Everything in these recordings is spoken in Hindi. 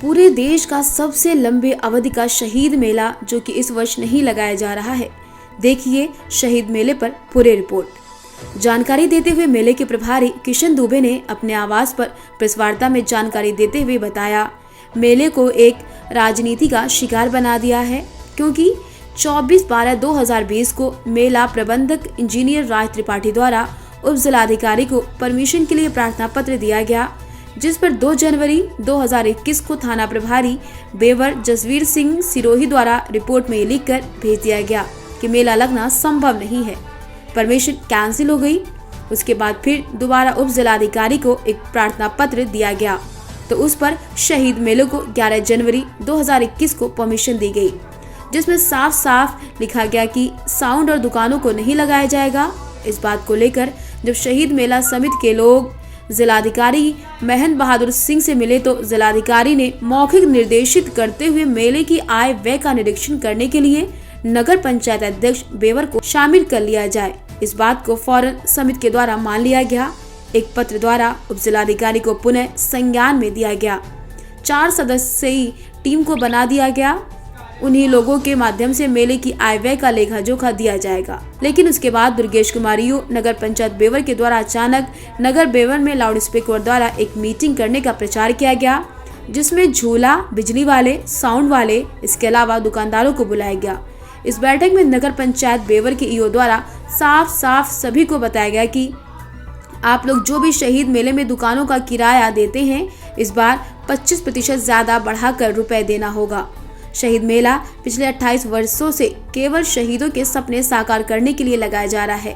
पूरे देश का सबसे लंबे अवधि का शहीद मेला जो कि इस वर्ष नहीं लगाया जा रहा है। देखिए शहीद मेले पर पूरी रिपोर्ट। जानकारी देते हुए मेले के प्रभारी किशन दुबे ने अपने आवास पर प्रेस वार्ता में जानकारी देते हुए बताया, मेले को एक राजनीति का शिकार बना दिया है, क्योंकि 24/12/2020 को मेला प्रबंधक इंजीनियर राज त्रिपाठी द्वारा उप जिलाधिकारी को परमिशन के लिए प्रार्थना पत्र दिया गया, जिस पर 2 जनवरी 2021 को थाना प्रभारी बेवर जसवीर सिंह सिरोही द्वारा रिपोर्ट में लिखकर भेज दिया गया कि मेला लगना संभव नहीं है। परमिशन कैंसिल हो गई। उसके बाद फिर दोबारा उप जिलाधिकारी को एक प्रार्थना पत्र दिया गया, तो उस पर शहीद मेले को 11 जनवरी 2021 को परमिशन दी गई, जिसमें साफ साफ लिखा गया कि साउंड और दुकानों को नहीं लगाया जाएगा। इस बात को लेकर जब शहीद मेला समिति के लोग जिलाधिकारी महेंद्र बहादुर सिंह से मिले तो जिलाधिकारी ने मौखिक निर्देशित करते हुए मेले की आय व्यय का निरीक्षण करने के लिए नगर पंचायत अध्यक्ष बेवर को शामिल कर लिया जाए। इस बात को फौरन समिति के द्वारा मान लिया गया। एक पत्र द्वारा उप जिलाधिकारी को पुनः संज्ञान में दिया गया। 4 सदस्यीय टीम को बना दिया गया। उन्हीं लोगों के माध्यम से मेले की आय व्यय का लेखा जोखा दिया जाएगा। लेकिन उसके बाद दुर्गेश कुमार यू नगर पंचायत बेवर के द्वारा अचानक नगर बेवर में लाउड स्पीकर द्वारा एक मीटिंग करने का प्रचार किया गया, जिसमें झूला, बिजली वाले, साउंड वाले, इसके अलावा दुकानदारों को बुलाया गया। इस बैठक में नगर पंचायत बेवर के ईओ द्वारा साफ साफ सभी को बताया गया कि आप लोग जो भी शहीद मेले में दुकानों का किराया देते हैं, इस बार 25% ज्यादा बढ़ाकर रुपए देना होगा। शहीद मेला पिछले 28 वर्षों से केवल शहीदों के सपने साकार करने के लिए लगाया जा रहा है।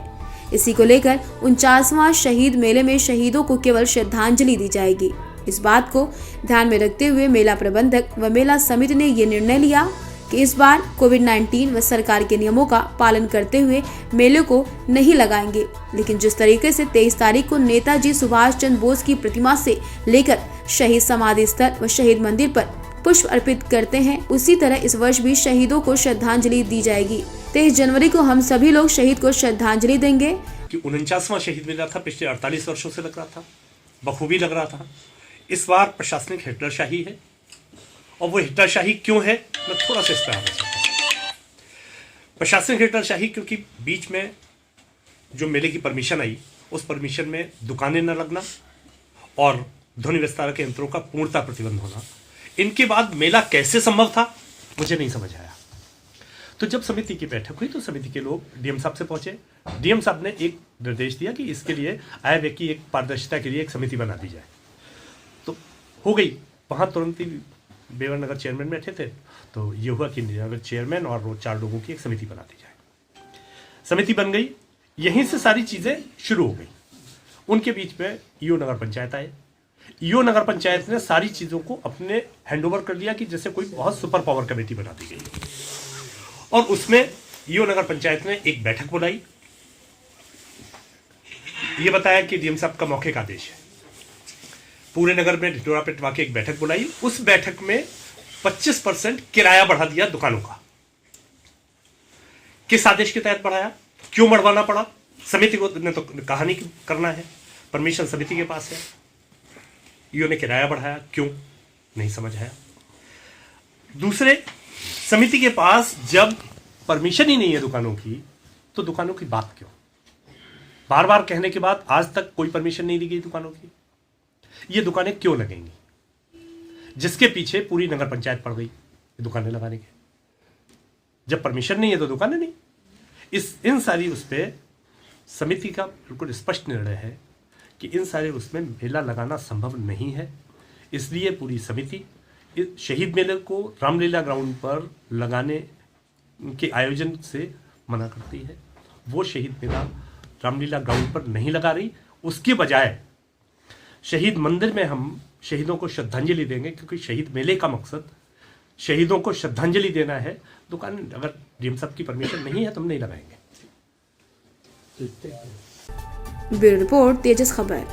इसी को लेकर 49वां शहीद मेले में शहीदों को केवल श्रद्धांजलि दी जाएगी। इस बात को ध्यान में रखते हुए मेला प्रबंधक व मेला समिति ने ये निर्णय लिया कि इस बार कोविड-19 व सरकार के नियमों का पालन करते हुए मेले को नहीं लगाएंगे। लेकिन जिस तरीके से 23 तारीख को नेताजी सुभाष चंद्र बोस की प्रतिमा से लेकर शहीद समाधि स्थल व शहीद मंदिर पर पुष्प अर्पित करते हैं, उसी तरह इस वर्ष भी शहीदों को श्रद्धांजलि दी जाएगी। 23 जनवरी को हम सभी लोग शहीद को श्रद्धांजलि देंगे। कि 49वां शहीद मेला था, पिछले 48 वर्षों से लग रहा था, बखूबी लग रहा था। इस बार प्रशासनिक हिटलरशाही है, और वो हिटलरशाही क्यों है, मैं थोड़ा सा इस पर आना चाहता हूँ। प्रशासनिक हिटलरशाही क्योंकि बीच में जो मेले की परमिशन आई, उस परमिशन में दुकानें न लगना और ध्वनि विस्तारक यंत्रों का पूर्णतः प्रतिबंध होना, इनके बाद मेला कैसे संभव था मुझे नहीं समझ आया। तो जब समिति की बैठक हुई तो समिति के लोग डीएम साहब से पहुंचे। डीएम साहब ने एक निर्देश दिया कि इसके लिए आय व्यय की एक पारदर्शिता के लिए एक समिति बना दी जाए। तो हो गई। वहां तुरंत ही बेवर नगर चेयरमैन बैठे थे, तो ये हुआ कि नगर चेयरमैन और वो 4 लोगों की एक समिति बना दी जाए। समिति बन गई, यहीं से सारी चीजें शुरू हो गई। उनके बीच में ईओ नगर पंचायत आए। ईओ नगर पंचायत ने सारी चीजों को अपने हैंडओवर कर दिया कि जैसे कोई बहुत सुपर पावर कमेटी बना दी गई, और उसमें ईओ नगर पंचायत ने एक बैठक बुलाई। ये बताया कि डीएम साहब का मौखिक आदेश है, पूरे नगर में ढिंढोरा पिटवा के एक बैठक बुलाई। उस बैठक में 25% किराया बढ़ा दिया दुकानों का। किस आदेश के तहत बढ़ाया, क्यों बढ़वाना पड़ा, समिति को ने तो कहा नहीं करना है, परमिशन समिति के पास है। ईओ ने किराया बढ़ाया, क्यों नहीं समझ आया। दूसरे, समिति के पास जब परमिशन ही नहीं है दुकानों की, तो दुकानों की बात क्यों, बार बार कहने के बाद आज तक कोई परमिशन नहीं दी गई दुकानों की। ये दुकानें क्यों लगेंगी, जिसके पीछे पूरी नगर पंचायत पड़ गई दुकानें लगाने के। जब परमिशन नहीं है तो दुकानें नहीं। इन सारी उस पे समिति का बिल्कुल स्पष्ट निर्णय है कि इन सारे उसमें मेला लगाना संभव नहीं है। इसलिए पूरी समिति शहीद मेले को रामलीला ग्राउंड पर लगाने के आयोजन से मना करती है। वो शहीद मेला रामलीला ग्राउंड पर नहीं लगा रही, उसके बजाय शहीद मंदिर में हम शहीदों को श्रद्धांजलि देंगे, क्योंकि शहीद मेले का मकसद शहीदों को श्रद्धांजलि देना है। दुकान अगर डीएम साहब की परमिशन नहीं है तो हम नहीं लगाएंगे। ब्यूरो रिपोर्ट, तेजस खबर।